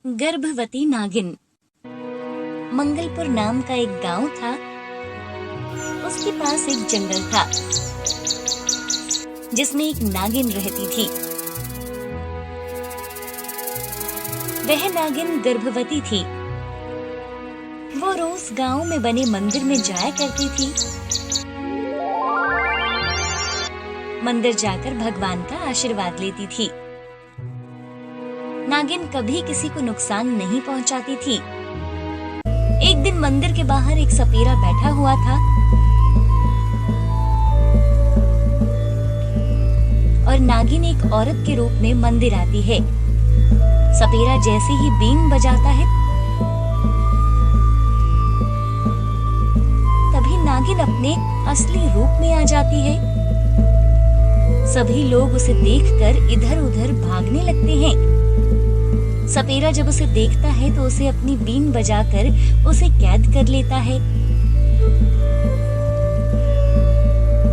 गर्भवती नागिन। मंगलपुर नाम का एक गांव था। उसके पास एक जंगल था जिसमें एक नागिन रहती थी। वह नागिन गर्भवती थी। वो रोज गांव में बने मंदिर में जाया करती थी। मंदिर जाकर भगवान का आशीर्वाद लेती थी। नागिन कभी किसी को नुकसान नहीं पहुंचाती थी। एक दिन मंदिर के बाहर एक सपेरा बैठा हुआ था और नागिन एक औरत के रूप में मंदिर आती है। सपेरा जैसे ही बीन बजाता है तभी नागिन अपने असली रूप में आ जाती है। सभी लोग उसे देखकर इधर उधर भागने लगते हैं। सपेरा जब उसे देखता है तो उसे अपनी बीन बजाकर उसे कैद कर लेता है।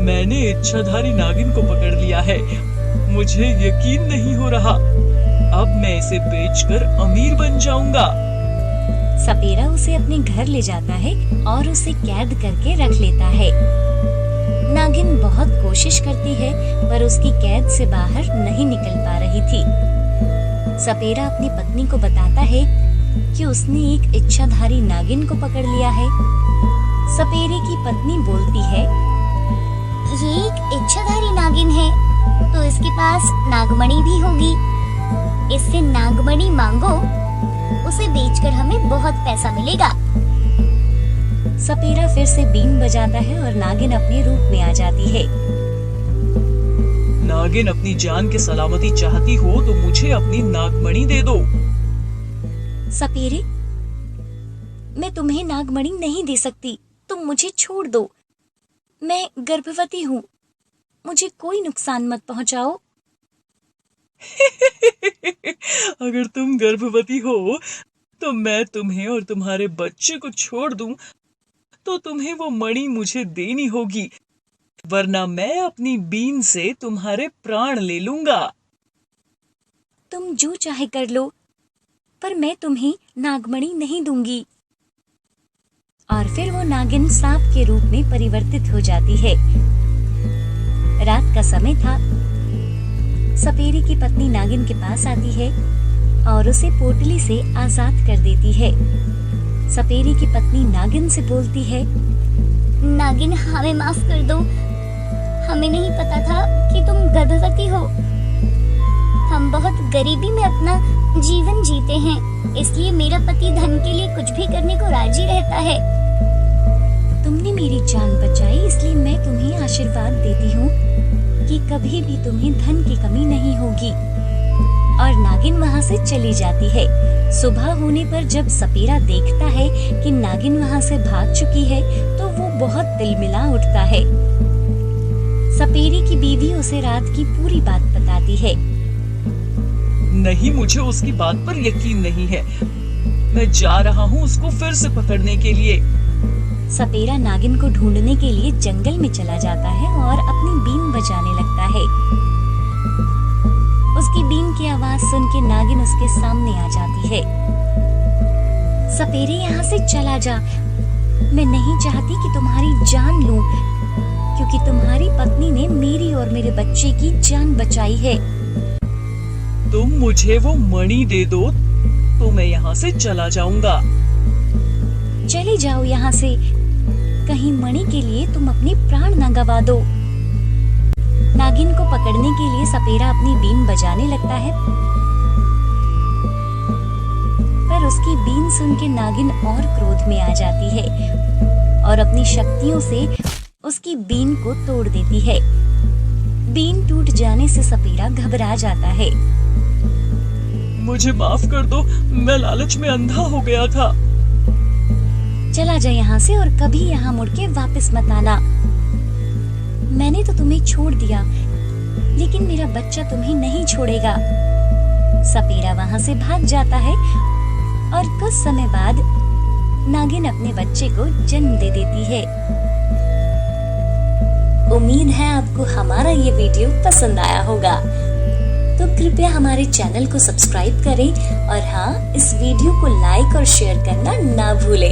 मैंने इच्छाधारी नागिन को पकड़ लिया है। मुझे यकीन नहीं हो रहा। अब मैं इसे बेचकर अमीर बन जाऊंगा। सपेरा उसे अपने घर ले जाता है और उसे कैद करके रख लेता है। नागिन बहुत कोशिश करती है पर उसकी कैद से बाहर नहीं निकल पा रही थी। सपेरा अपनी पत्नी को बताता है कि उसने एक इच्छाधारी नागिन को पकड़ लिया है। सपेरे की पत्नी बोलती है, ये एक इच्छाधारी नागिन है तो इसके पास नागमणि भी होगी। इससे नागमणि मांगो, उसे बेचकर हमें बहुत पैसा मिलेगा। सपेरा फिर से बीन बजाता है और नागिन अपने रूप में आ जाती है। नागिन अपनी जान की सलामती चाहती हो तो मुझे अपनी नागमणि दे दो। सपेरे, मैं तुम्हें नागमणि नहीं दे सकती। तुम मुझे छोड़ दो। मैं गर्भवती हूँ। मुझे कोई नुकसान मत पहुँचाओ। अगर तुम गर्भवती हो तो मैं तुम्हें और तुम्हारे बच्चे को छोड़ दूं तो तुम्हें वो मणि मुझे देनी होगी, वरना मैं अपनी बीन से तुम्हारे प्राण ले लूंगा। तुम जो चाहे कर लो, पर मैं तुम्हें नागमणि नहीं दूंगी। और फिर वो नागिन सांप के रूप में परिवर्तित हो जाती है। रात का समय था। सपेरे की पत्नी नागिन के पास आती है और उसे पोटली से आजाद कर देती है। सपेरे की पत्नी नागिन से बोलती है, नागिन, हमें माफ कर दो। हमें नहीं पता था कि तुम गर्भवती हो। हम बहुत गरीबी में अपना जीवन जीते हैं, इसलिए मेरा पति धन के लिए कुछ भी करने को राजी रहता है। तुमने मेरी जान बचाई, इसलिए मैं तुम्हें आशीर्वाद देती हूँ कि कभी भी तुम्हें धन की कमी नहीं होगी। और नागिन वहाँ से चली जाती है। सुबह होने पर जब सपेरा देखता है कि नागिन वहाँ से भाग चुकी है तो वो बहुत तिलमिला उठता है। सपेरे की बीवी उसे रात की पूरी बात बताती है। नहीं, मुझे उसकी बात पर यकीन नहीं है। मैं जा रहा हूँ उसको फिर से पकड़ने के लिए। सपेरा नागिन को ढूंढने के लिए जंगल में चला जाता है और अपनी बीन बजाने लगता है। उसकी बीन की आवाज सुन के नागिन उसके सामने आ जाती है। सपेरे, यहाँ से चला जा। मैं नहीं चाहती कि तुम्हारी जान लूं, क्योंकि तुम्हारी पत्नी ने मेरी और मेरे बच्चे की जान बचाई है। तुम मुझे वो मणि दे दो तो मैं यहाँ से चला जाऊंगा। चले जाओ यहाँ से। कहीं मणि के लिए तुम अपने प्राण न गवा दो। नागिन को पकड़ने के लिए सपेरा अपनी बीन बजाने लगता है, पर उसकी बीन सुन के नागिन और क्रोध में आ जाती है और अपनी शक्तियों से उसकी बीन को तोड़ देती है। बीन टूट जाने से सपेरा घबरा जाता है। मुझे माफ कर दो, मैं लालच में अंधा हो गया था। चला जा यहाँ से और कभी यहाँ मुड़ के वापस मत आना। मैंने तो तुम्हें छोड़ दिया, लेकिन मेरा बच्चा तुम्हें नहीं छोड़ेगा। सपेरा वहाँ से भाग जाता है और कुछ समय बाद नागिन अपने बच्चे को जन्म दे देती है। उम्मीद है आपको हमारा ये वीडियो पसंद आया होगा। तो कृपया हमारे चैनल को सब्सक्राइब करें और हाँ, इस वीडियो को लाइक और शेयर करना ना भूलें।